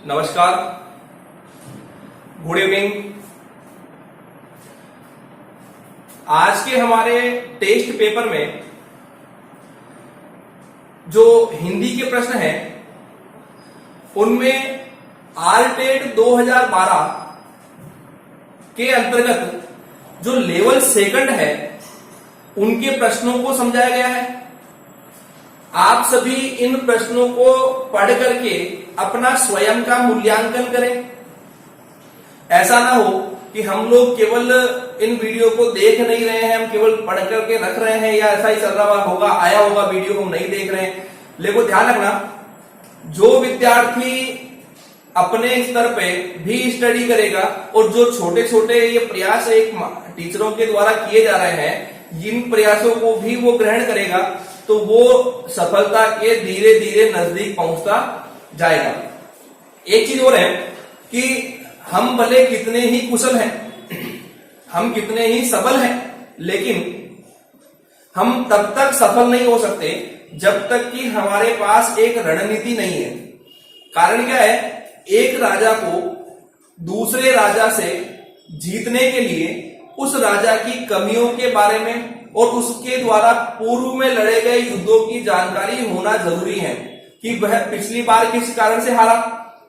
नमस्कार, good evening. आज के हमारे टेस्ट पेपर में जो हिंदी के प्रश्न हैं उनमें आरटेड 2012 के अंतर्गत जो लेवल सेकंड है उनके प्रश्नों को समझाया गया है। आप सभी इन प्रश्नों को पढ़ करके अपना स्वयं का मूल्यांकन करें। ऐसा ना हो कि हम लोग केवल इन वीडियो को देख नहीं रहे हैं, हम केवल पढ़ करके रख रहे हैं या ऐसा ही चल रहा होगा, आया होगा वीडियो हम नहीं देख रहे हैं। लेकिन ध्यान रखना, जो विद्यार्थी अपने स्तर पे भी स्टडी करेगा और जो छोटे छोटे ये प्रयास एक टीचरों के द्वारा किए जा रहे हैं, इन प्रयासों को भी वो ग्रहण करेगा तो वो सफलता के धीरे धीरे नजदीक पहुंचता जाएगा। एक चीज और है कि हम भले कितने ही कुशल हैं, हम कितने ही सबल हैं, लेकिन हम तब तक सफल नहीं हो सकते जब तक कि हमारे पास एक रणनीति नहीं है। कारण क्या है? एक राजा को दूसरे राजा से जीतने के लिए उस राजा की कमियों के बारे में और उसके द्वारा पूर्व में लड़े गए युद्धों की जानकारी होना जरूरी है कि वह पिछली बार किस कारण से हारा,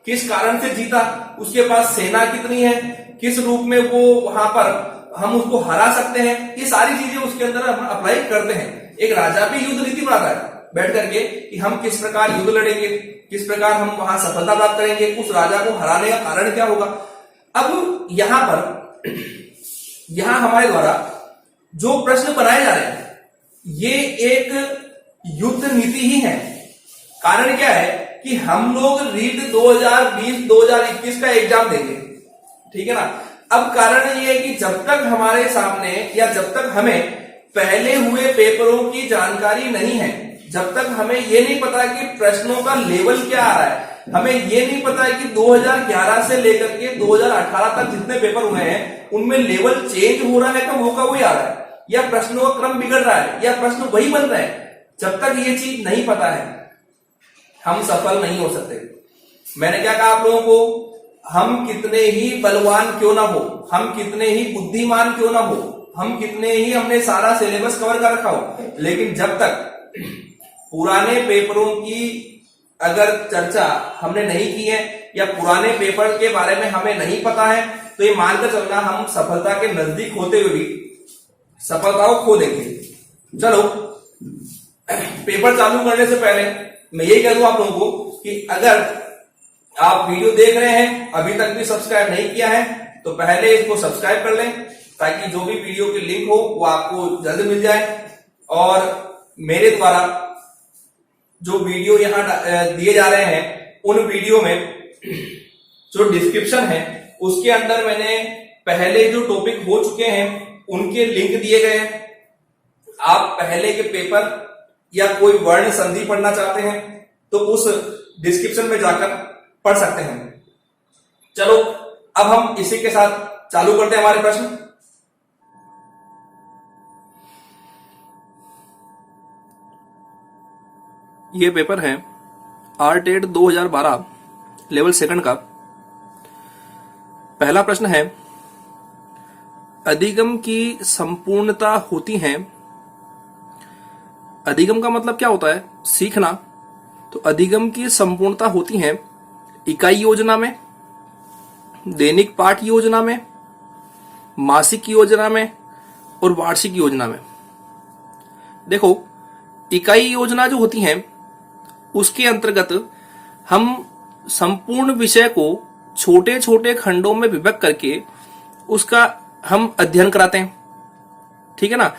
किस कारण से जीता, उसके पास सेना कितनी है, किस रूप में वो वहां पर हम उसको हरा सकते हैं। ये सारी चीजें उसके अंदर हम अप्लाई करते हैं। एक राजा भी युद्ध नीति बनाता है बैठ करके कि हम किस प्रकार युद्ध लड़ेंगे, किस प्रकार हम वहां सफलता प्राप्त करेंगे, उस राजा को हराने का कारण क्या होगा। अब यहां हमारे द्वारा जो प्रश्न बनाए जा रहे हैं ये एक युद्ध नीति ही है। कारण क्या है कि हम लोग रीट 2020-2021 का एग्जाम देंगे, ठीक है ना। अब कारण ये है कि जब तक हमारे सामने या जब तक हमें पहले हुए पेपरों की जानकारी नहीं है, जब तक हमें ये नहीं पता कि प्रश्नों का लेवल क्या आ रहा है, हमें ये नहीं पता है कि 2011 से लेकर के 2018 तक जितने पेपर हुए हैं उनमें लेवल चेंज हो रहा है, कब वही आ रहा है, या प्रश्नों का क्रम बिगड़ रहा है, या प्रश्न वही बन रहे हैं। जब तक ये चीज नहीं पता है हम सफल नहीं हो सकते। मैंने क्या कहा आप लोगों को, हम कितने ही बलवान क्यों ना हो, हम कितने ही बुद्धिमान क्यों ना हो, हम कितने ही हमने सारा सिलेबस कवर कर रखा हो, लेकिन जब तक पुराने पेपरों की अगर चर्चा हमने नहीं की है या पुराने पेपर के बारे में हमें नहीं पता है तो ये मानकर चलना हम सफलता के नजदीक होते हुए भी सफलता को खो देंगे। चलो, पेपर चालू करने से पहले मैं ये कह दूं आप लोगों को कि अगर आप वीडियो देख रहे हैं अभी तक भी सब्सक्राइब नहीं किया है तो पहले इसको सब्सक्राइब कर लें ताकि जो भी वीडियो की लिंक हो वो आपको जल्द मिल जाए। और मेरे द्वारा जो वीडियो यहां दिए जा रहे हैं उन वीडियो में जो डिस्क्रिप्शन है उसके अंदर मैंने पहले जो टॉपिक हो चुके हैं उनके लिंक दिए गए हैं। आप पहले के पेपर या कोई वर्ण संधि पढ़ना चाहते हैं तो उस डिस्क्रिप्शन में जाकर पढ़ सकते हैं। चलो, अब हम इसी के साथ चालू करते हैं हमारे प्रश्न। ये पेपर है आरटेड 2012 लेवल सेकंड का। पहला प्रश्न है, अधिगम की संपूर्णता होती है। अधिगम का मतलब क्या होता है? सीखना। तो अधिगम की संपूर्णता होती है इकाई योजना में, दैनिक पाठ योजना में, मासिक योजना में और वार्षिक योजना में। देखो, इकाई योजना जो होती है उसके अंतर्गत हम संपूर्ण विषय को छोटे छोटे खंडों में विभक्त करके उसका हम अध्ययन कराते हैं, ठीक है ना।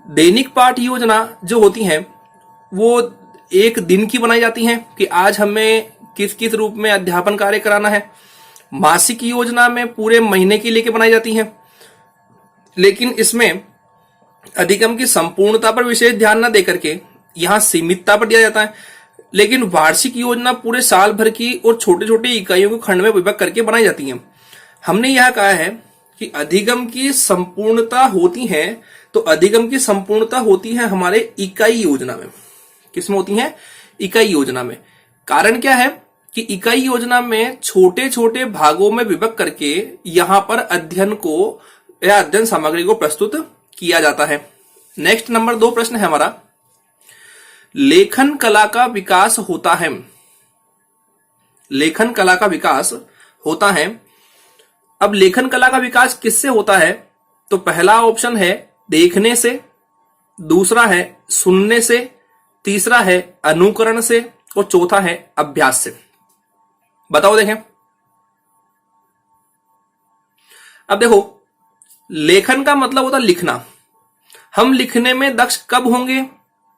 दैनिक पाठ योजना जो होती है वो एक दिन की बनाई जाती है कि आज हमें किस किस रूप में अध्यापन कार्य कराना है। मासिक योजना में पूरे महीने की लेके बनाई जाती है, लेकिन इसमें अधिगम की संपूर्णता पर विशेष ध्यान न देकर के यहां सीमितता पर दिया जाता है। लेकिन वार्षिक योजना पूरे साल भर की और छोटे छोटे इकाइयों को खंड में विभक्त करके बनाई जाती है। हमने यह कहा है कि अधिगम की संपूर्णता होती है, तो अधिगम की संपूर्णता होती है हमारे इकाई योजना में। किसमें होती है? इकाई योजना में। कारण क्या है कि इकाई योजना में छोटे छोटे भागों में विभक्त करके यहां पर अध्ययन को या अध्ययन सामग्री को प्रस्तुत किया जाता है। नेक्स्ट नंबर 2 प्रश्न है हमारा, लेखन कला का विकास होता है। लेखन कला का विकास होता है। अब लेखन कला का विकास किससे होता है? तो पहला ऑप्शन है देखने से, दूसरा है सुनने से, तीसरा है अनुकरण से और चौथा है अभ्यास से। बताओ देखें। अब देखो, लेखन का मतलब होता लिखना। हम लिखने में दक्ष कब होंगे?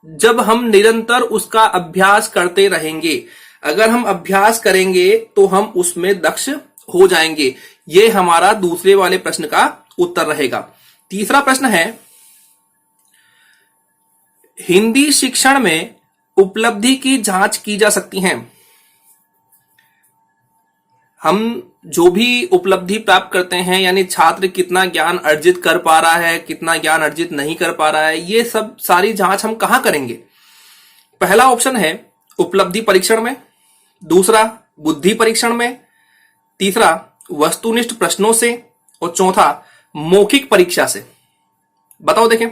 जब हम निरंतर उसका अभ्यास करते रहेंगे। अगर हम अभ्यास करेंगे तो हम उसमें दक्ष हो जाएंगे। यह हमारा दूसरे वाले प्रश्न का उत्तर रहेगा। तीसरा प्रश्न है, हिंदी शिक्षण में उपलब्धि की जांच की जा सकती है। हम जो भी उपलब्धि प्राप्त करते हैं, यानी छात्र कितना ज्ञान अर्जित कर पा रहा है, कितना ज्ञान अर्जित नहीं कर पा रहा है, ये सब सारी जांच हम कहां करेंगे? पहला ऑप्शन है उपलब्धि परीक्षण में, दूसरा बुद्धि परीक्षण में, तीसरा वस्तुनिष्ठ प्रश्नों से और चौथा मौखिक परीक्षा से। बताओ देखें।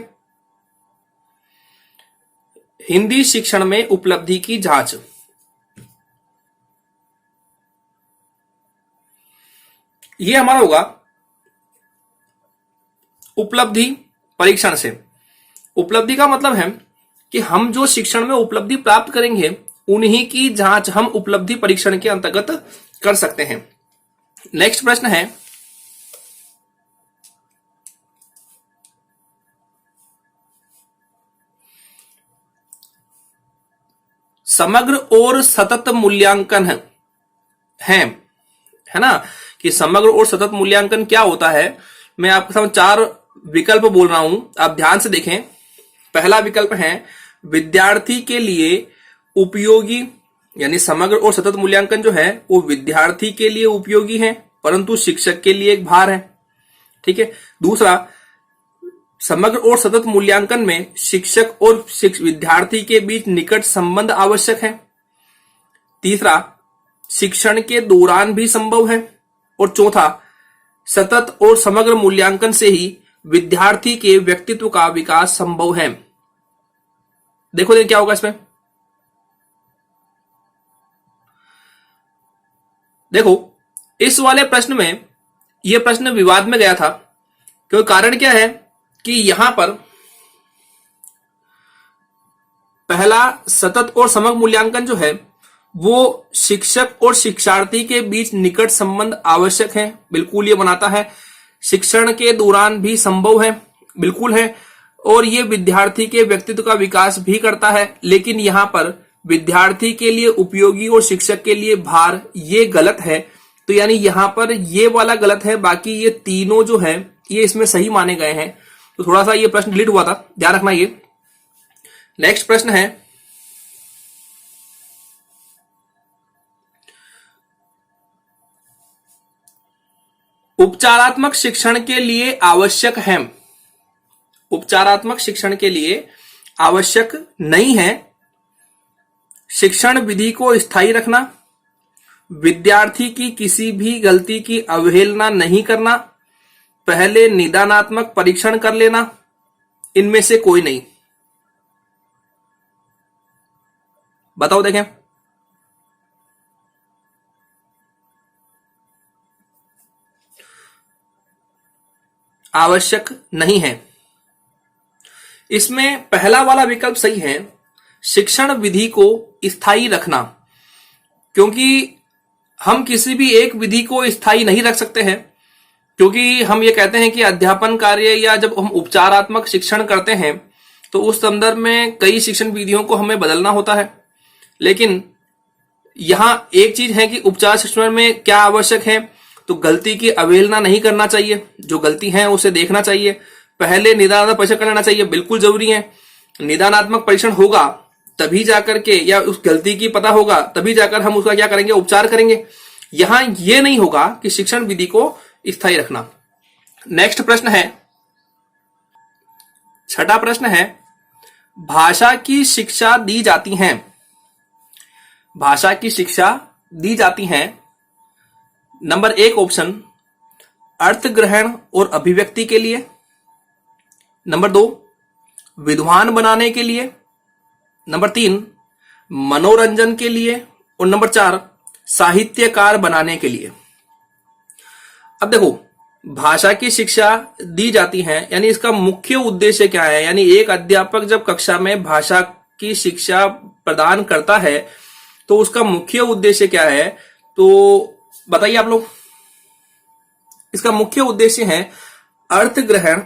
हिंदी शिक्षण में उपलब्धि की जांच, यह हमारा होगा उपलब्धि परीक्षण से। उपलब्धि का मतलब है कि हम जो शिक्षण में उपलब्धि प्राप्त करेंगे उन्हीं की जांच हम उपलब्धि परीक्षण के अंतर्गत कर सकते हैं। नेक्स्ट प्रश्न है, समग्र और सतत मूल्यांकन है ना? कि समग्र और सतत मूल्यांकन क्या होता है? मैं आपके सामने 4 विकल्प बोल रहा हूं, आप ध्यान से देखें। पहला विकल्प है विद्यार्थी के लिए उपयोगी, यानी समग्र और सतत मूल्यांकन जो है वो विद्यार्थी के लिए उपयोगी है परंतु शिक्षक के लिए एक भार है। ठीक है। दूसरा, समग्र और सतत मूल्यांकन में शिक्षक और विद्यार्थी के बीच निकट संबंध आवश्यक है। तीसरा, शिक्षण के दौरान भी संभव है। और चौथा, सतत और समग्र मूल्यांकन से ही विद्यार्थी के व्यक्तित्व का विकास संभव है। देखो क्या होगा इसमें। देखो, इस वाले प्रश्न में यह प्रश्न विवाद में गया था, क्योंकि कारण क्या है कि यहां पर पहला सतत और समग्र मूल्यांकन जो है वो शिक्षक और शिक्षार्थी के बीच निकट संबंध आवश्यक है, बिल्कुल ये बनाता है। शिक्षण के दौरान भी संभव है, बिल्कुल है। और ये विद्यार्थी के व्यक्तित्व का विकास भी करता है, लेकिन यहां पर विद्यार्थी के लिए उपयोगी और शिक्षक के लिए भार, ये गलत है। तो यानी यहां पर ये वाला गलत है, बाकी ये तीनों जो है ये इसमें सही माने गए हैं। तो थोड़ा सा ये प्रश्न डिलीट हुआ था, ध्यान रखना ये। नेक्स्ट प्रश्न है, उपचारात्मक शिक्षण के लिए आवश्यक है। उपचारात्मक शिक्षण के लिए आवश्यक नहीं है शिक्षण विधि को स्थायी रखना, विद्यार्थी की किसी भी गलती की अवहेलना नहीं करना, पहले निदानात्मक परीक्षण कर लेना, इनमें से कोई नहीं। बताओ देखें। आवश्यक नहीं है। इसमें पहला वाला विकल्प सही है, शिक्षण विधि को स्थायी रखना, क्योंकि हम किसी भी एक विधि को स्थायी नहीं रख सकते हैं। क्योंकि हम ये कहते हैं कि अध्यापन कार्य या जब हम उपचारात्मक शिक्षण करते हैं तो उस संदर्भ में कई शिक्षण विधियों को हमें बदलना होता है। लेकिन यहां एक चीज है कि उपचार शिक्षण में क्या आवश्यक है, तो गलती की अवहेलना नहीं करना चाहिए, जो गलती है उसे देखना चाहिए, पहले निदानात्मक परीक्षण कर लेना चाहिए, बिल्कुल जरूरी है। निदानात्मक परीक्षण होगा तभी जाकर के, या उस गलती की पता होगा तभी जाकर हम उसका क्या करेंगे, उपचार करेंगे। यहां यह नहीं होगा कि शिक्षण विधि को स्थायी रखना। नेक्स्ट प्रश्न है, छठा प्रश्न है, भाषा की शिक्षा दी जाती है। भाषा की शिक्षा दी जाती हैं। नंबर 1 ऑप्शन अर्थ ग्रहण और अभिव्यक्ति के लिए, नंबर 2 विद्वान बनाने के लिए, नंबर 3 मनोरंजन के लिए और नंबर 4 साहित्यकार बनाने के लिए। अब देखो, भाषा की शिक्षा दी जाती है, यानी इसका मुख्य उद्देश्य क्या है, यानी एक अध्यापक जब कक्षा में भाषा की शिक्षा प्रदान करता है तो उसका मुख्य उद्देश्य क्या है, तो बताइए आप लोग। इसका मुख्य उद्देश्य है अर्थ ग्रहण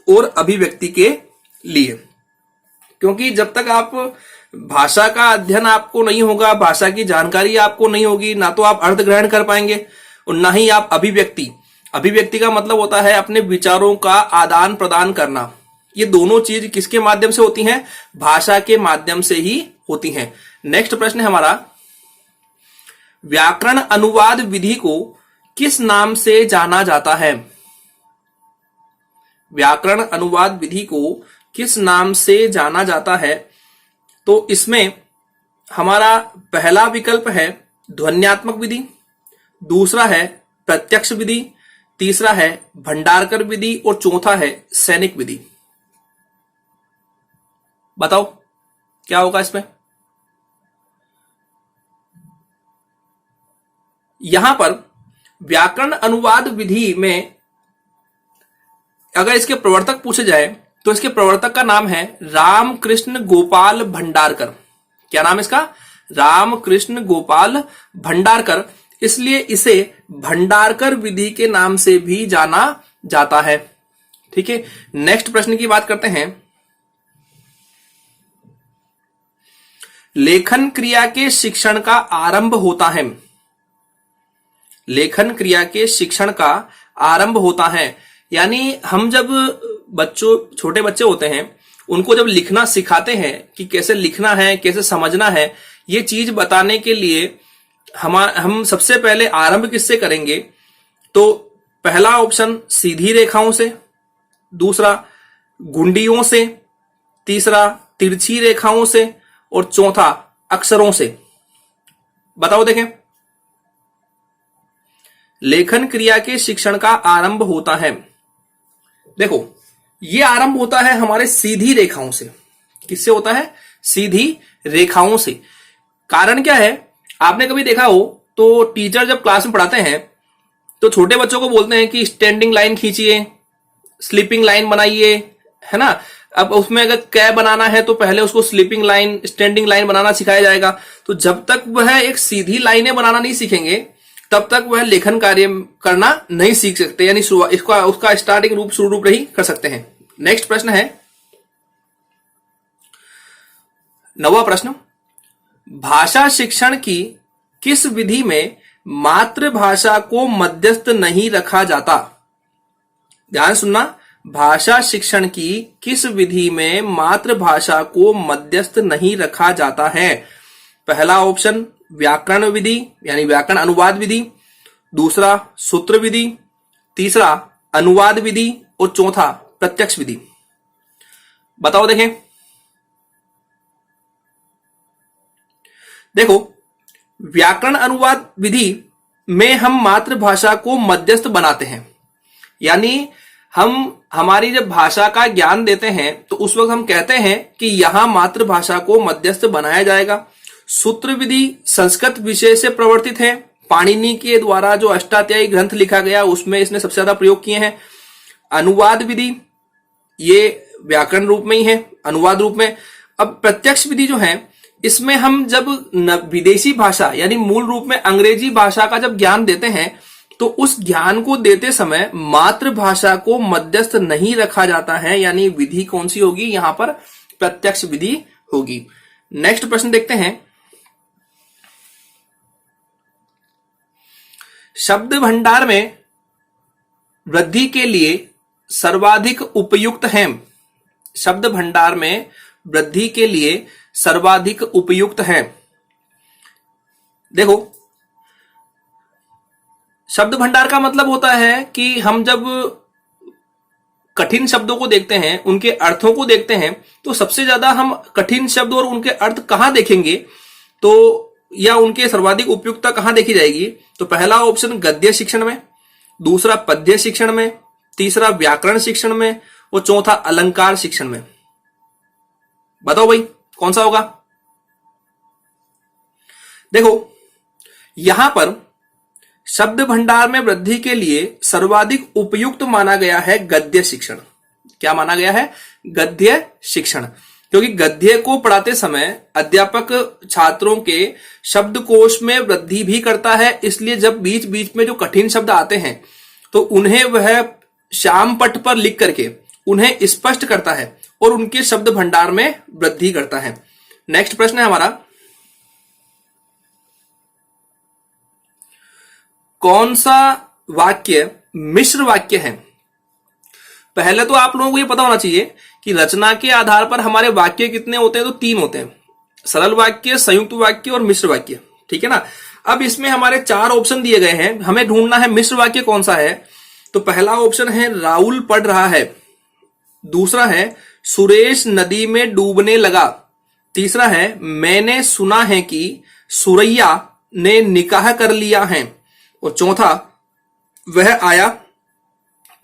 और अभिव्यक्ति के लिए, क्योंकि जब तक आप भाषा का अध्ययन आपको नहीं होगा, भाषा की जानकारी आपको नहीं होगी, ना तो आप अर्थ ग्रहण कर पाएंगे और ना ही आप अभिव्यक्ति का मतलब होता है अपने विचारों का आदान प्रदान करना। ये दोनों चीज किसके माध्यम से होती हैं? भाषा के माध्यम से ही होती हैं। नेक्स्ट प्रश्न है हमारा, व्याकरण अनुवाद विधि को किस नाम से जाना जाता है? व्याकरण अनुवाद विधि को किस नाम से जाना जाता है? तो इसमें हमारा पहला विकल्प है ध्वन्यात्मक विधि, दूसरा है प्रत्यक्ष विधि, तीसरा है भंडारकर विधि और चौथा है सैनिक विधि। बताओ क्या होगा इसमें? यहां पर व्याकरण अनुवाद विधि में अगर इसके प्रवर्तक पूछे जाए तो इसके प्रवर्तक का नाम है रामकृष्ण गोपाल भंडारकर। क्या नाम इसका? रामकृष्ण गोपाल भंडारकर। इसलिए इसे भंडारकर विधि के नाम से भी जाना जाता है। ठीक है, नेक्स्ट प्रश्न की बात करते हैं। लेखन क्रिया के शिक्षण का आरंभ होता है। लेखन क्रिया के शिक्षण का आरंभ होता है, यानी हम जब छोटे बच्चे होते हैं उनको जब लिखना सिखाते हैं कि कैसे लिखना है, कैसे समझना है, ये चीज बताने के लिए हम सबसे पहले आरंभ किससे करेंगे? तो पहला ऑप्शन सीधी रेखाओं से, दूसरा गुंडियों से, तीसरा तिरछी रेखाओं से और चौथा अक्षरों से। बताओ देखें। लेखन क्रिया के शिक्षण का आरंभ होता है, देखो ये आरंभ होता है हमारे सीधी रेखाओं से। किससे होता है? सीधी रेखाओं से। कारण क्या है? आपने कभी देखा हो तो टीचर जब क्लास में पढ़ाते हैं तो छोटे बच्चों को बोलते हैं कि स्टैंडिंग लाइन खींचिए, स्लीपिंग लाइन बनाइए, है ना। अब उसमें अगर कै बनाना है तो पहले उसको स्लीपिंग लाइन, स्टैंडिंग लाइन बनाना सिखाया जाएगा। तो जब तक वह एक सीधी लाइनें बनाना नहीं सीखेंगे तब तक वह लेखन कार्य करना नहीं सीख सकते, यानी उसका स्टार्टिंग रूप शुरू रूप नहीं कर सकते हैं। नेक्स्ट प्रश्न है 9वां प्रश्न, भाषा शिक्षण की किस विधि में मातृभाषा को मध्यस्थ नहीं रखा जाता? ध्यान सुनना, भाषा शिक्षण की किस विधि में मातृभाषा को मध्यस्थ नहीं रखा जाता है? पहला ऑप्शन व्याकरण विधि यानी व्याकरण अनुवाद विधि, दूसरा सूत्र विधि, तीसरा अनुवाद विधि और चौथा प्रत्यक्ष विधि। बताओ देखें। देखो, व्याकरण अनुवाद विधि में हम मातृभाषा को मध्यस्थ बनाते हैं, यानी हम हमारी जब भाषा का ज्ञान देते हैं तो उस वक्त हम कहते हैं कि यहां मातृभाषा को मध्यस्थ बनाया जाएगा। सूत्र विधि संस्कृत विषय से प्रवर्तित है, पाणिनि के द्वारा जो अष्टाध्यायी ग्रंथ लिखा गया उसमें इसने सबसे ज्यादा प्रयोग किए हैं। अनुवाद विधि ये व्याकरण रूप में ही है, अनुवाद रूप में। अब प्रत्यक्ष विधि जो है इसमें हम जब विदेशी भाषा यानी मूल रूप में अंग्रेजी भाषा का जब ज्ञान देते हैं तो उस ज्ञान को देते समय मातृभाषा को मध्यस्थ नहीं रखा जाता है, यानी विधि कौन सी होगी? यहां पर प्रत्यक्ष विधि होगी। नेक्स्ट प्रश्न देखते हैं, शब्द भंडार में वृद्धि के लिए सर्वाधिक उपयुक्त है। शब्द भंडार में वृद्धि के लिए सर्वाधिक उपयुक्त है। देखो, शब्द भंडार का मतलब होता है कि हम जब कठिन शब्दों को देखते हैं, उनके अर्थों को देखते हैं, तो सबसे ज्यादा हम कठिन शब्द और उनके अर्थ कहां देखेंगे? तो या उनके सर्वाधिक उपयुक्तता कहां देखी जाएगी? तो पहला ऑप्शन गद्य शिक्षण में, दूसरा पद्य शिक्षण में, तीसरा व्याकरण शिक्षण में और चौथा अलंकार शिक्षण में। बताओ भाई कौन सा होगा? देखो यहां पर शब्द भंडार में वृद्धि के लिए सर्वाधिक उपयुक्त माना गया है गद्य शिक्षण। क्या माना गया है? गद्य शिक्षण। क्योंकि गद्य को पढ़ाते समय अध्यापक छात्रों के शब्दकोश में वृद्धि भी करता है, इसलिए जब बीच बीच में जो कठिन शब्द आते हैं तो उन्हें वह श्याम पट पर लिख करके उन्हें स्पष्ट करता है और उनके शब्द भंडार में वृद्धि करता है। नेक्स्ट प्रश्न है हमारा, कौन सा वाक्य मिश्र वाक्य है? पहले तो आप लोगों को यह पता होना चाहिए कि रचना के आधार पर हमारे वाक्य कितने होते हैं? तो 3 होते हैं, सरल वाक्य, संयुक्त वाक्य और मिश्र वाक्य। ठीक है ना। अब इसमें हमारे 4 ऑप्शन दिए गए हैं, हमें ढूंढना है मिश्र वाक्य कौन सा है। तो पहला ऑप्शन है राहुल पढ़ रहा है, दूसरा है सुरेश नदी में डूबने लगा, तीसरा है मैंने सुना है कि सुरैया ने निकाह कर लिया है और चौथा वह आया,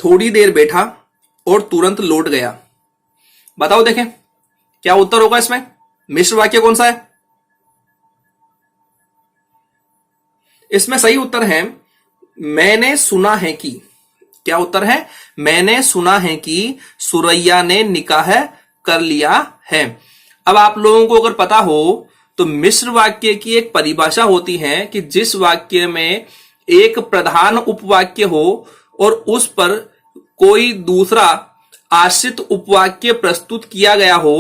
थोड़ी देर बैठा और तुरंत लौट गया। बताओ देखें क्या उत्तर होगा इसमें? मिश्र वाक्य कौन सा है? इसमें सही उत्तर है मैंने सुना है कि। क्या उत्तर है? मैंने सुना है कि सुरैया ने निकाह कर लिया है। अब आप लोगों को अगर पता हो तो मिश्र वाक्य की एक परिभाषा होती है कि जिस वाक्य में एक प्रधान उपवाक्य हो और उस पर कोई दूसरा आश्रित उपवाक्य प्रस्तुत किया गया हो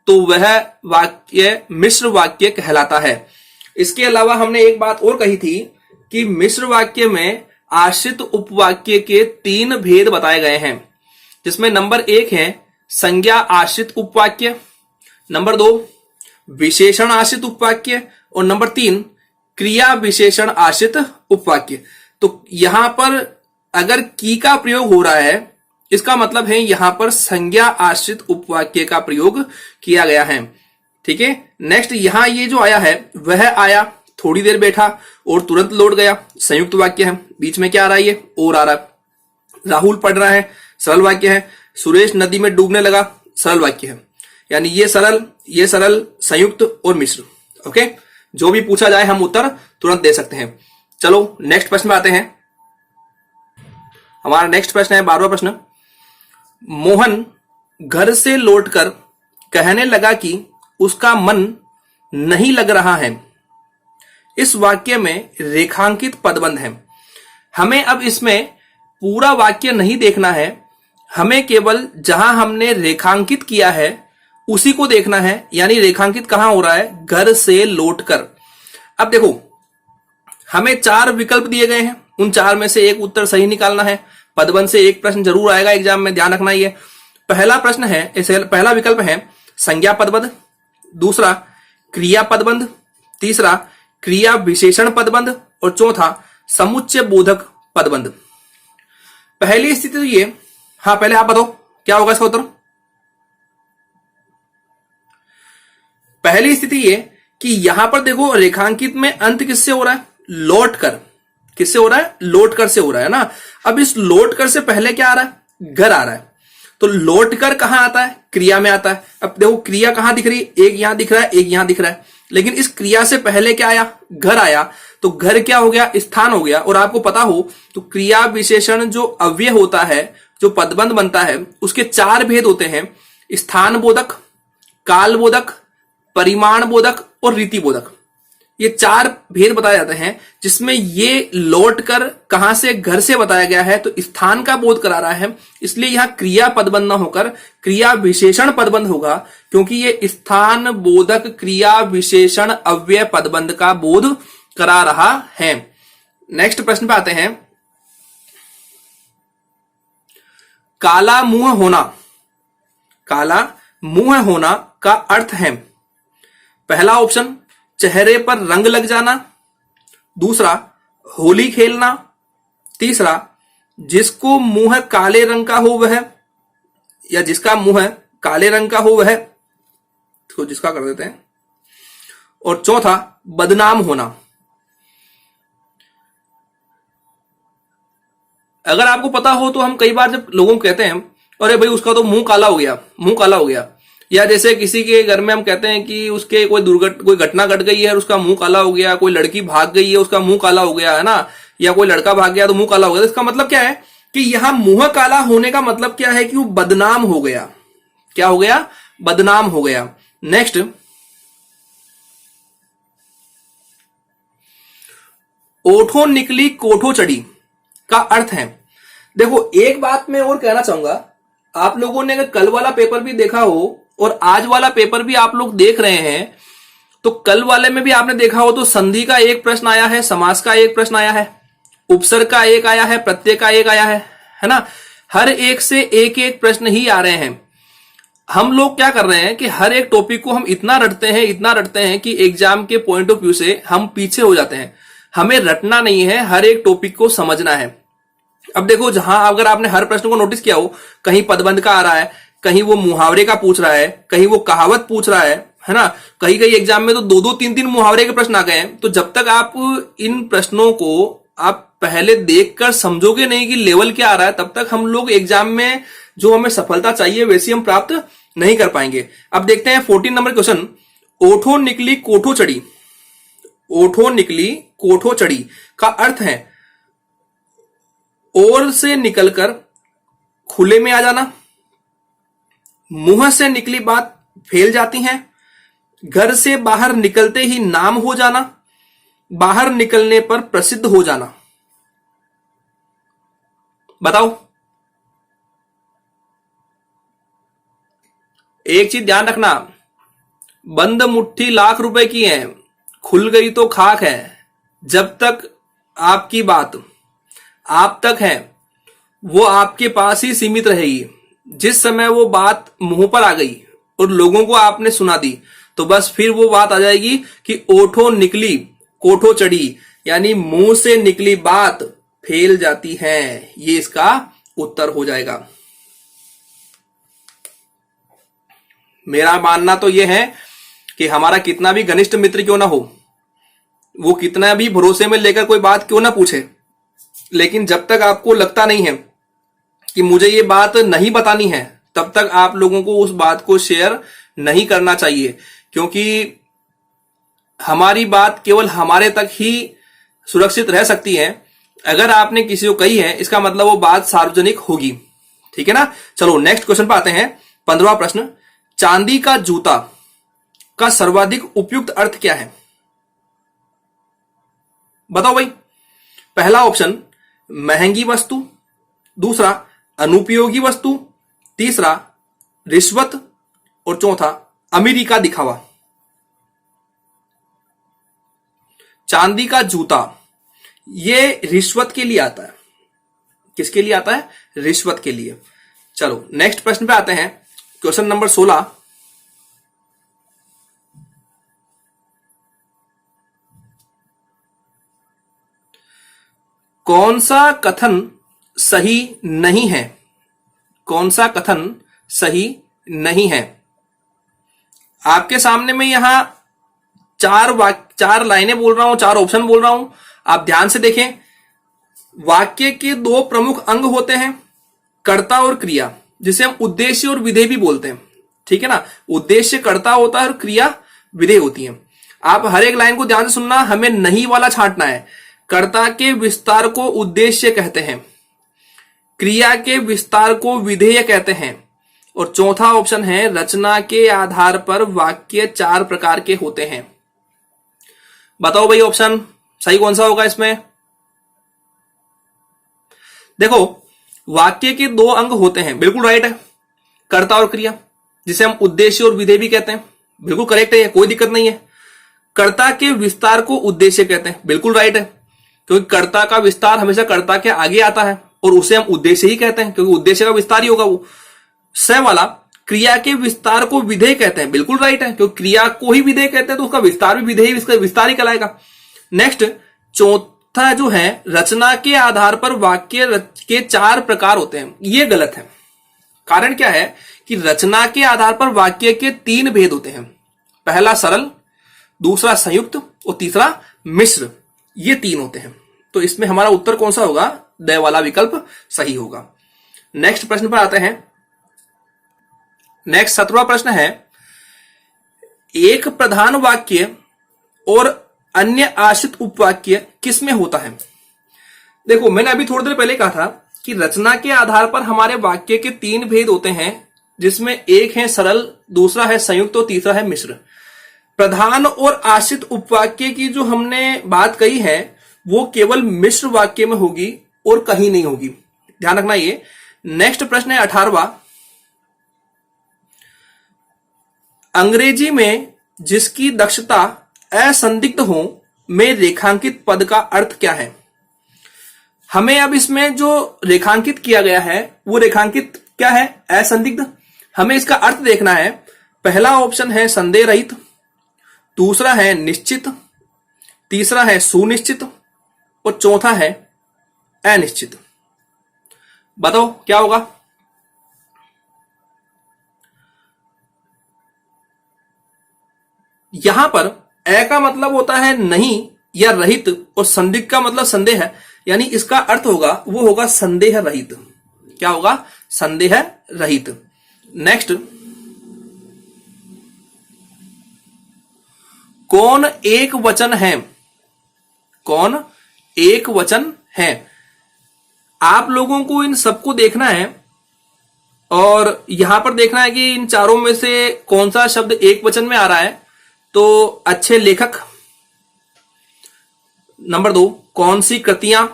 तो वह वाक्य मिश्र वाक्य कहलाता है। इसके अलावा हमने एक बात और कही थी कि मिश्र वाक्य में आश्रित उपवाक्य के 3 भेद बताए गए हैं, जिसमें नंबर 1 है संज्ञा आश्रित उपवाक्य, नंबर 2 विशेषण आश्रित उपवाक्य और नंबर 3 क्रिया विशेषण आश्रित उपवाक्य। तो यहां पर अगर की का प्रयोग हो रहा है इसका मतलब है यहां पर संज्ञा आश्रित उपवाक्य का प्रयोग किया गया है। ठीक है। नेक्स्ट यहां ये जो आया है वह आया, थोड़ी देर बैठा और तुरंत लौट गया, संयुक्त वाक्य है। बीच में क्या आ रहा है? ये और आ रहा है। राहुल पढ़ रहा है, सरल वाक्य है। सुरेश नदी में डूबने लगा, सरल वाक्य है। यानी ये सरल, संयुक्त और मिश्र। ओके, जो भी पूछा जाए हम उत्तर तुरंत दे सकते हैं। चलो नेक्स्ट प्रश्न में आते हैं। हमारा नेक्स्ट प्रश्न है 12वां प्रश्न। मोहन घर से लौटकर कहने लगा कि उसका मन नहीं लग रहा है। इस वाक्य में रेखांकित पदबंध है। हमें अब इसमें पूरा वाक्य नहीं देखना है, हमें केवल जहां हमने रेखांकित किया है उसी को देखना है। यानी रेखांकित कहां हो रहा है? घर से लौटकर। अब देखो हमें 4 विकल्प दिए गए हैं, उन 4 में से एक उत्तर सही निकालना है। पदबंध से एक प्रश्न जरूर आएगा एग्जाम में, ध्यान रखना। ये पहला प्रश्न है, पहला विकल्प है संज्ञा पदबंध, दूसरा क्रिया पदबंध, तीसरा क्रिया विशेषण पदबंध और चौथा समुच्चय बोधक पदबंध। पहली स्थिति तो ये, हाँ पहले आप बताओ क्या होगा इसका उत्तर। पहली स्थिति ये कि यहां पर देखो रेखांकित में अंत किससे हो रहा है? लौट कर। किससे हो रहा है? लौट कर से हो रहा है ना। अब इस लौट कर से पहले क्या आ रहा है? घर आ रहा है। तो लौट कर कहां आता है? क्रिया में आता है। अब देखो क्रिया कहां दिख रही है? एक यहां दिख रहा है, एक यहां दिख रहा है, लेकिन इस क्रिया से पहले क्या आया? घर आया। तो घर क्या हो गया? स्थान हो गया। और आपको पता हो तो क्रिया विशेषण जो अव्यय होता है, जो पदबंध बनता है, उसके 4 भेद होते हैं, स्थान बोधक, काल बोधक, परिमाण बोधक और रीति बोधक। ये 4 भेद बताए जाते हैं, जिसमें ये लौट कर कहां से? घर से बताया गया है, तो स्थान का बोध करा रहा है, इसलिए यहां क्रिया पदबंध न होकर क्रिया विशेषण पदबंध होगा, क्योंकि ये स्थान बोधक क्रिया विशेषण अव्यय पदबंध का बोध करा रहा है। नेक्स्ट प्रश्न पे आते हैं। काला मुंह होना, काला मुंह होना का अर्थ है, पहला ऑप्शन चेहरे पर रंग लग जाना, दूसरा होली खेलना, तीसरा जिसको मुंह काले रंग का हो वह, या जिसका मुंह काले रंग का हो वह, तो जिसका कर देते हैं, और चौथा बदनाम होना। अगर आपको पता हो तो हम कई बार जब लोगों को कहते हैं अरे भाई उसका तो मुंह काला हो गया, मुंह काला हो गया, या जैसे किसी के घर में हम कहते हैं कि उसके कोई घटना घट गई है और उसका मुंह काला हो गया, कोई लड़की भाग गई है उसका मुंह काला हो गया, है ना, या कोई लड़का भाग गया तो मुंह काला हो गया। तो इसका मतलब क्या है कि यहां मुंह काला होने का मतलब क्या है कि वो बदनाम हो गया। क्या हो गया? बदनाम हो गया। नेक्स्ट, ओठों निकली कोठों चढ़ी का अर्थ है, देखो एक बात मैं और कहना चाहूंगा, आप लोगों ने अगर कल वाला पेपर भी देखा हो और आज वाला पेपर भी आप लोग देख रहे हैं, तो कल वाले में भी आपने देखा हो तो संधि का एक प्रश्न आया है, समास का एक प्रश्न आया है, उपसर्ग का एक आया है, प्रत्यय का एक आया है ना। हर एक से एक एक प्रश्न ही आ रहे हैं। हम लोग क्या कर रहे हैं कि हर एक टॉपिक को हम इतना रटते हैं कि एग्जाम के पॉइंट ऑफ व्यू से हम पीछे हो जाते हैं। हमें रटना नहीं है, हर एक टॉपिक को समझना है। अब देखो, जहां अगर आपने हर प्रश्न को नोटिस किया हो, कहीं पदबंध का आ रहा है, कहीं वो मुहावरे का पूछ रहा है, कहीं वो कहावत पूछ रहा है ना, कहीं कहीं एग्जाम में तो दो दो तीन तीन मुहावरे के प्रश्न आ गए हैं। तो जब तक आप इन प्रश्नों को आप पहले देखकर समझोगे नहीं कि लेवल क्या आ रहा है, तब तक हम लोग एग्जाम में जो हमें सफलता चाहिए वैसी हम प्राप्त नहीं कर पाएंगे। अब देखते हैं 14 नंबर क्वेश्चन, ओठों निकली कोठों चढ़ी। ओठों निकली कोठों चढ़ी का अर्थ है ओर से निकलकर खुले में आ जाना, मुंह से निकली बात फैल जाती है, घर से बाहर निकलते ही नाम हो जाना, बाहर निकलने पर प्रसिद्ध हो जाना। बताओ। एक चीज ध्यान रखना, बंद मुट्ठी लाख रुपए की है, खुल गई तो खाक है। जब तक आपकी बात आप तक है वो आपके पास ही सीमित रहेगी। जिस समय वो बात मुंह पर आ गई और लोगों को आपने सुना दी, तो बस फिर वो बात आ जाएगी कि ओठों निकली कोठों चढ़ी, यानी मुंह से निकली बात फैल जाती है। ये इसका उत्तर हो जाएगा। मेरा मानना तो यह है कि हमारा कितना भी घनिष्ठ मित्र क्यों ना हो, वो कितना भी भरोसे में लेकर कोई बात क्यों ना पूछे, लेकिन जब तक आपको लगता नहीं है कि मुझे ये बात नहीं बतानी है, तब तक आप लोगों को उस बात को शेयर नहीं करना चाहिए। क्योंकि हमारी बात केवल हमारे तक ही सुरक्षित रह सकती है। अगर आपने किसी को कही है, इसका मतलब वो बात सार्वजनिक होगी। ठीक है ना। चलो नेक्स्ट क्वेश्चन पे आते हैं। 15वां प्रश्न, चांदी का जूता का सर्वाधिक उपयुक्त अर्थ क्या है? बताओ भाई। पहला ऑप्शन महंगी वस्तु, दूसरा अनुपयोगी वस्तु, तीसरा रिश्वत और चौथा अमीरी का दिखावा। चांदी का जूता ये रिश्वत के लिए आता है। किसके लिए आता है? रिश्वत के लिए। चलो नेक्स्ट प्रश्न पे आते हैं। क्वेश्चन नंबर 16, कौन सा कथन सही नहीं है? कौन सा कथन सही नहीं है? आपके सामने में यहां चार लाइनें बोल रहा हूं, 4 ऑप्शन बोल रहा हूं। आप ध्यान से देखें। वाक्य के 2 प्रमुख अंग होते हैं, कर्ता और क्रिया, जिसे हम उद्देश्य और विधेय भी बोलते हैं। ठीक है ना। उद्देश्य कर्ता होता है और क्रिया विधेय होती है। आप हर एक लाइन को ध्यान से सुनना, हमें नहीं वाला छांटना है। कर्ता के विस्तार को उद्देश्य कहते हैं, क्रिया के विस्तार को विधेय कहते हैं, और चौथा ऑप्शन है रचना के आधार पर वाक्य 4 प्रकार के होते हैं। बताओ भाई ऑप्शन सही कौन सा होगा इसमें? देखो, वाक्य के 2 अंग होते हैं, बिल्कुल राइट है, कर्ता और क्रिया, जिसे हम उद्देश्य और विधेय भी कहते हैं। बिल्कुल करेक्ट है, कोई दिक्कत नहीं है। कर्ता के विस्तार को उद्देश्य कहते हैं, बिल्कुल राइट है, क्योंकि कर्ता का विस्तार हमेशा कर्ता के आगे आता है और उसे हम उद्देश्य ही कहते हैं, क्योंकि उद्देश्य का विस्तार ही होगा वो। स वाला क्रिया के विस्तार को विधेय कहते हैं, बिल्कुल राइट है, क्योंकि क्रिया को ही विधेय कहते हैं तो उसका विस्तार भी विधेय, इसका विस्तार ही कहलाएगा। नेक्स्ट चौथा जो है, रचना के आधार पर वाक्य के 4 प्रकार होते हैं, ये गलत है। कारण क्या है कि रचना के आधार पर वाक्य के 3 भेद होते हैं। पहला सरल, दूसरा संयुक्त और तीसरा मिश्र, ये 3 होते हैं। तो इसमें हमारा उत्तर कौन सा होगा? द वाला विकल्प सही होगा। नेक्स्ट प्रश्न पर आते हैं। नेक्स्ट 17वां प्रश्न है, एक प्रधान वाक्य और अन्य आश्रित उपवाक्य किसमें होता है? देखो, मैंने अभी थोड़ी देर पहले कहा था कि रचना के आधार पर हमारे वाक्य के 3 भेद होते हैं, जिसमें एक है सरल, दूसरा है संयुक्त और तीसरा है मिश्र। प्रधान और आश्रित उपवाक्य की जो हमने बात कही है वो केवल मिश्र वाक्य में होगी और कहीं नहीं होगी, ध्यान रखना ये। नेक्स्ट प्रश्न है 18वां, अंग्रेजी में जिसकी दक्षता असंदिग्ध हो में रेखांकित पद का अर्थ क्या है? हमें अब इसमें जो रेखांकित किया गया है वो रेखांकित क्या है? असंदिग्ध। हमें इसका अर्थ देखना है। पहला ऑप्शन है संदेह रहित, दूसरा है निश्चित, तीसरा है सुनिश्चित और चौथा है अनिश्चित। बताओ क्या होगा? यहां पर अ का मतलब होता है नहीं या रहित और संदिग्ध का मतलब संदेह है, यानी इसका अर्थ होगा वो होगा संदेह रहित। क्या होगा? संदेह रहित। नेक्स्ट, कौन एक वचन है? कौन एक वचन है? आप लोगों को इन सबको देखना है और यहां पर देखना है कि इन चारों में से कौन सा शब्द एक वचन में आ रहा है। तो अच्छे लेखक, नंबर 2 कौन सी कृतियां,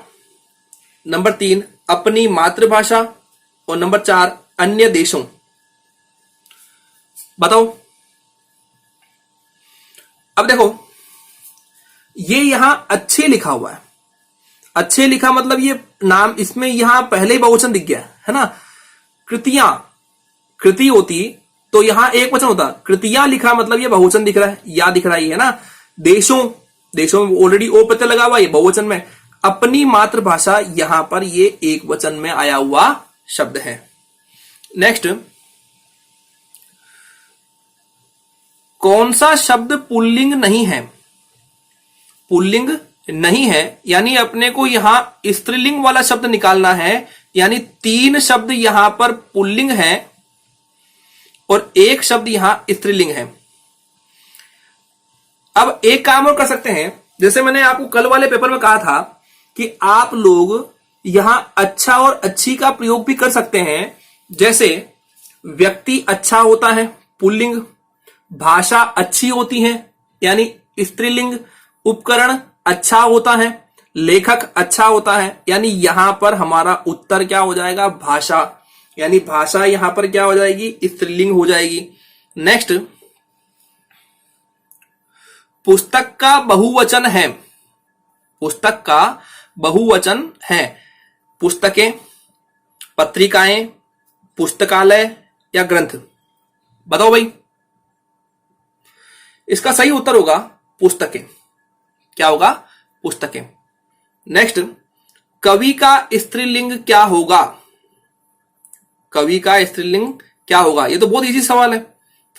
नंबर 3 अपनी मातृभाषा और नंबर 4 अन्य देशों। बताओ। अब देखो, ये यहां अच्छे लिखा हुआ है। अच्छे लिखा मतलब ये नाम इसमें यहां पहले ही बहुवचन दिख गया है ना। कृतियां, कृति होती तो यहां एक वचन होता, कृतियां लिखा मतलब ये बहुवचन दिख रहा है, या दिख रहा है ना। देशों, देशों में ऑलरेडी ओ प्रत्यय लगा हुआ, ये बहुवचन में। अपनी मातृभाषा, यहां पर ये एक वचन में आया हुआ शब्द है। नेक्स्ट, कौन सा शब्द पुल्लिंग नहीं है? पुल्लिंग नहीं है यानी अपने को यहां स्त्रीलिंग वाला शब्द निकालना है, यानी 3 शब्द यहां पर पुल्लिंग है और एक शब्द यहां स्त्रीलिंग है। अब एक काम और कर सकते हैं, जैसे मैंने आपको कल वाले पेपर में कहा था कि आप लोग यहां अच्छा और अच्छी का प्रयोग भी कर सकते हैं। जैसे व्यक्ति अच्छा होता है, पुल्लिंग। भाषा अच्छी होती है यानी स्त्रीलिंग। उपकरण अच्छा होता है, लेखक अच्छा होता है, यानी यहां पर हमारा उत्तर क्या हो जाएगा? भाषा, यानी भाषा यहां पर क्या हो जाएगी? स्त्रीलिंग हो जाएगी। नेक्स्ट, पुस्तक का बहुवचन है। पुस्तक का बहुवचन है। पुस्तकें, पत्रिकाएं, पुस्तकालय या ग्रंथ। बताओ भाई। इसका सही उत्तर होगा पुस्तकें। क्या होगा? पुस्तकें। नेक्स्ट, कवि का स्त्रीलिंग क्या होगा? कवि का स्त्रीलिंग क्या होगा? ये तो बहुत इजी सवाल है,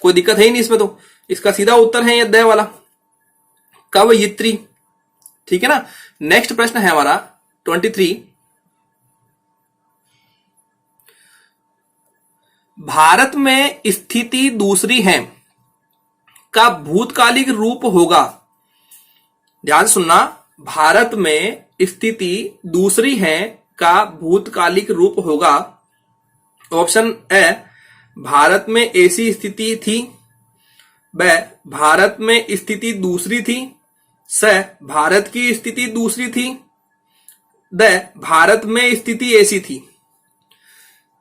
कोई दिक्कत है ही नहीं इसमें। तो इसका सीधा उत्तर है ये द वाला, कवयित्री। ठीक है ना। नेक्स्ट प्रश्न है हमारा 23, भारत में स्थिति दूसरी है का भूतकालिक रूप होगा। ध्यान से सुनना, भारत में स्थिति दूसरी है का भूतकालिक रूप होगा। ऑप्शन ए, भारत में ऐसी स्थिति थी। ब, भारत में स्थिति दूसरी थी। स, भारत की स्थिति दूसरी थी। द, भारत में स्थिति ऐसी थी।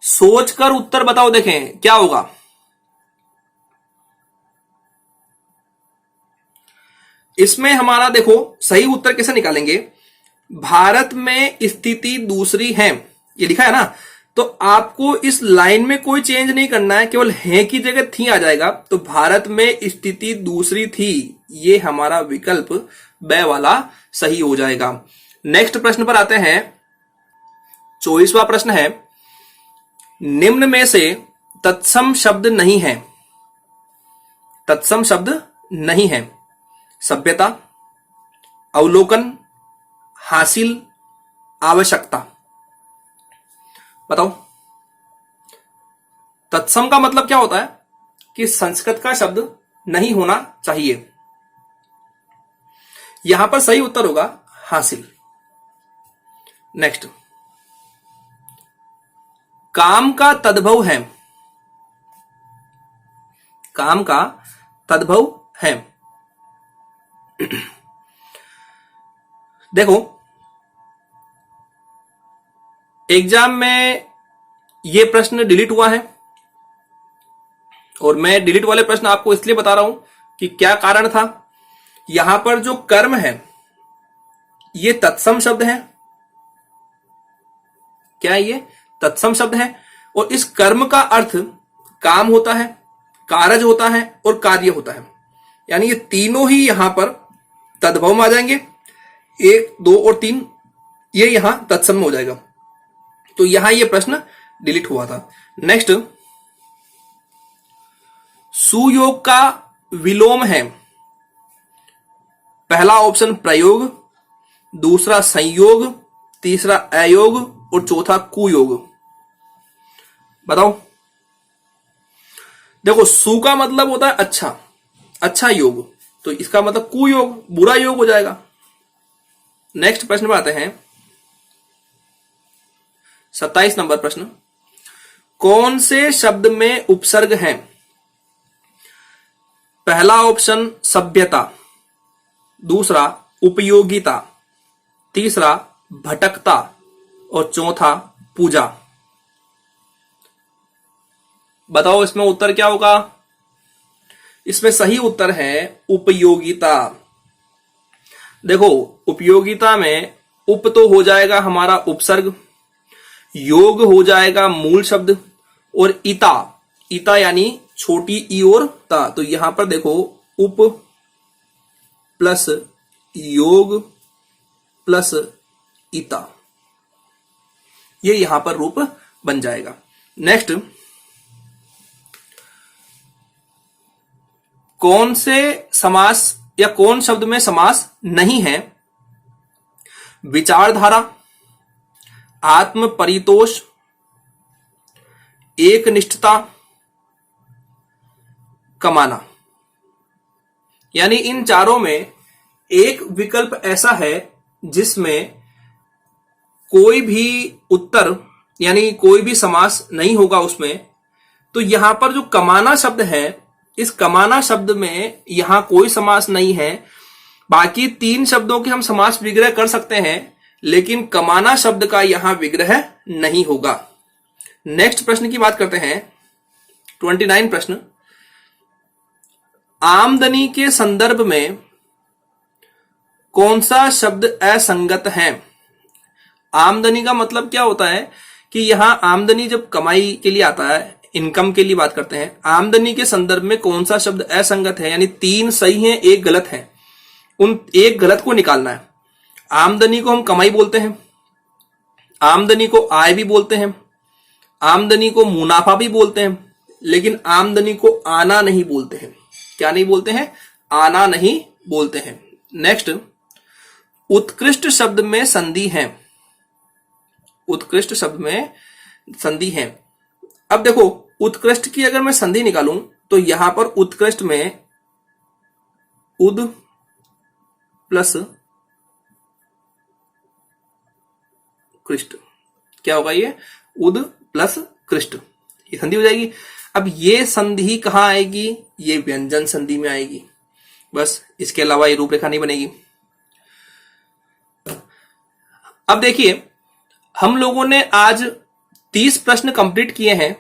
सोचकर उत्तर बताओ, देखें क्या होगा। इसमें हमारा देखो सही उत्तर कैसे निकालेंगे। भारत में स्थिति दूसरी है, ये लिखा है ना, तो आपको इस लाइन में कोई चेंज नहीं करना है, केवल है की जगह थी आ जाएगा। तो भारत में स्थिति दूसरी थी, ये हमारा विकल्प ब वाला सही हो जाएगा। नेक्स्ट प्रश्न पर आते हैं। 24वां प्रश्न है, निम्न में से तत्सम शब्द नहीं है। तत्सम शब्द नहीं है। सभ्यता, अवलोकन, हासिल, आवश्यकता। बताओ। तत्सम का मतलब क्या होता है कि संस्कृत का शब्द नहीं होना चाहिए। यहां पर सही उत्तर होगा हासिल। नेक्स्ट, काम का तद्भव है। काम का तद्भव है। देखो, एग्जाम में यह प्रश्न डिलीट हुआ है और मैं डिलीट वाले प्रश्न आपको इसलिए बता रहा हूं कि क्या कारण था। यहां पर जो कर्म है यह तत्सम शब्द है। क्या है ये? तत्सम शब्द है। और इस कर्म का अर्थ काम होता है, कारज होता है और कार्य होता है। यानी ये तीनों ही यहां पर तद्भव में आ जाएंगे। 1, 2 और 3 ये यहां तत्सम में हो जाएगा। तो यहां ये प्रश्न डिलीट हुआ था। नेक्स्ट, सुयोग का विलोम है। पहला ऑप्शन प्रयोग, दूसरा संयोग, तीसरा अयोग और चौथा कुयोग। बताओ। देखो, सु का मतलब होता है अच्छा, अच्छा योग, तो इसका मतलब कुयोग, बुरा योग हो जाएगा। नेक्स्ट प्रश्न पर आते हैं। 27 नंबर प्रश्न, कौन से शब्द में उपसर्ग है? पहला ऑप्शन सभ्यता, दूसरा उपयोगिता, तीसरा भटकता और चौथा पूजा। बताओ इसमें उत्तर क्या होगा? इसमें सही उत्तर है उपयोगिता। देखो, उपयोगिता में उप तो हो जाएगा हमारा उपसर्ग, योग हो जाएगा मूल शब्द और इता, इता यानी छोटी ई और ता। तो यहां पर देखो, उप प्लस योग प्लस इता, ये यहां पर रूप बन जाएगा। नेक्स्ट, कौन से समास या कौन शब्द में समास नहीं है? विचारधारा, आत्म परितोष, एकनिष्ठता, कमाना। यानी इन चारों में एक विकल्प ऐसा है जिसमें कोई भी उत्तर यानी कोई भी समास नहीं होगा उसमें। तो यहां पर जो कमाना शब्द है, इस कमाना शब्द में यहां कोई समास नहीं है। बाकी 3 शब्दों के हम समास विग्रह कर सकते हैं, लेकिन कमाना शब्द का यहां विग्रह नहीं होगा। नेक्स्ट प्रश्न की बात करते हैं। 29 प्रश्न, आमदनी के संदर्भ में कौन सा शब्द असंगत है? आमदनी का मतलब क्या होता है कि यहां आमदनी जब कमाई के लिए आता है, इनकम के लिए बात करते हैं, आमदनी के संदर्भ में कौन सा शब्द असंगत है, यानी 3 सही हैं, 1 गलत है, उन 1 गलत को निकालना है। आमदनी को हम कमाई बोलते हैं, आमदनी को आय भी बोलते हैं, आमदनी को मुनाफा भी बोलते हैं, लेकिन आमदनी को आना नहीं बोलते हैं। क्या नहीं बोलते हैं? आना नहीं बोलते हैं। नेक्स्ट, उत्कृष्ट शब्द में संधि है। उत्कृष्ट शब्द में संधि है। अब देखो, उत्कृष्ट की अगर मैं संधि निकालूं तो यहां पर उत्कृष्ट में उद प्लस कृष्ट, क्या होगा? ये उद प्लस कृष्ट, ये संधि हो जाएगी। अब ये संधि कहां आएगी? ये व्यंजन संधि में आएगी। बस, इसके अलावा ये रूपरेखा नहीं बनेगी। अब देखिए, हम लोगों ने आज 30 प्रश्न कंप्लीट किए हैं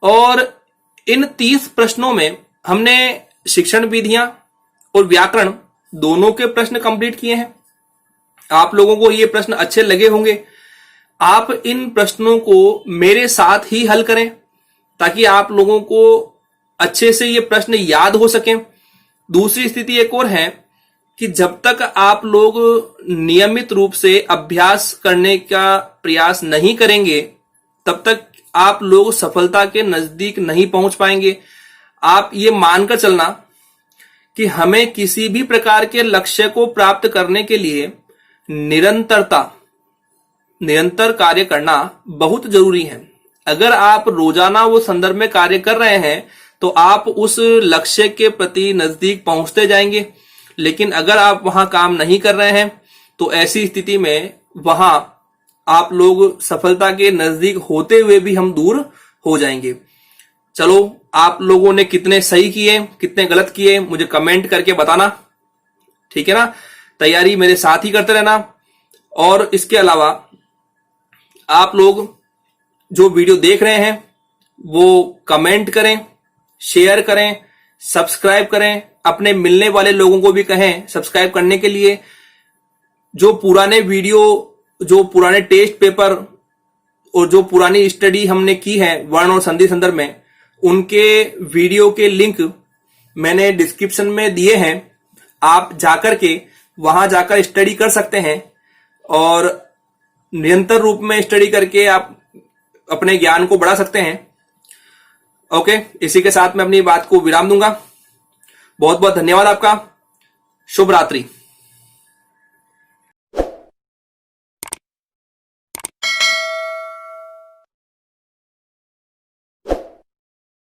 और इन 30 प्रश्नों में हमने शिक्षण विधियां और व्याकरण दोनों के प्रश्न कंप्लीट किए हैं। आप लोगों को ये प्रश्न अच्छे लगे होंगे। आप इन प्रश्नों को मेरे साथ ही हल करें ताकि आप लोगों को अच्छे से ये प्रश्न याद हो सकें। दूसरी स्थिति एक और है कि जब तक आप लोग नियमित रूप से अभ्यास करने का प्रयास नहीं करेंगे, तब तक आप लोग सफलता के नजदीक नहीं पहुंच पाएंगे। आप ये मानकर चलना कि हमें किसी भी प्रकार के लक्ष्य को प्राप्त करने के लिए निरंतर कार्य करना बहुत जरूरी है। अगर आप रोजाना वो संदर्भ में कार्य कर रहे हैं तो आप उस लक्ष्य के प्रति नजदीक पहुंचते जाएंगे। लेकिन अगर आप वहां काम नहीं कर रहे हैं तो ऐसी स्थिति में वहां आप लोग सफलता के नजदीक होते हुए भी हम दूर हो जाएंगे। चलो, आप लोगों ने कितने सही किए, कितने गलत किए, मुझे कमेंट करके बताना, ठीक है ना। तैयारी मेरे साथ ही करते रहना। और इसके अलावा आप लोग जो वीडियो देख रहे हैं वो कमेंट करें, शेयर करें, सब्सक्राइब करें, अपने मिलने वाले लोगों को भी कहें सब्सक्राइब करने के लिए। जो पुराने वीडियो, जो पुराने टेस्ट पेपर और जो पुरानी स्टडी हमने की है वर्ण और संधि संदर्भ में, उनके वीडियो के लिंक मैंने डिस्क्रिप्शन में दिए हैं। आप जाकर के वहां जाकर स्टडी कर सकते हैं और निरंतर रूप में स्टडी करके आप अपने ज्ञान को बढ़ा सकते हैं। ओके, इसी के साथ मैं अपनी बात को विराम दूंगा। बहुत बहुत धन्यवाद आपका। शुभ रात्रि।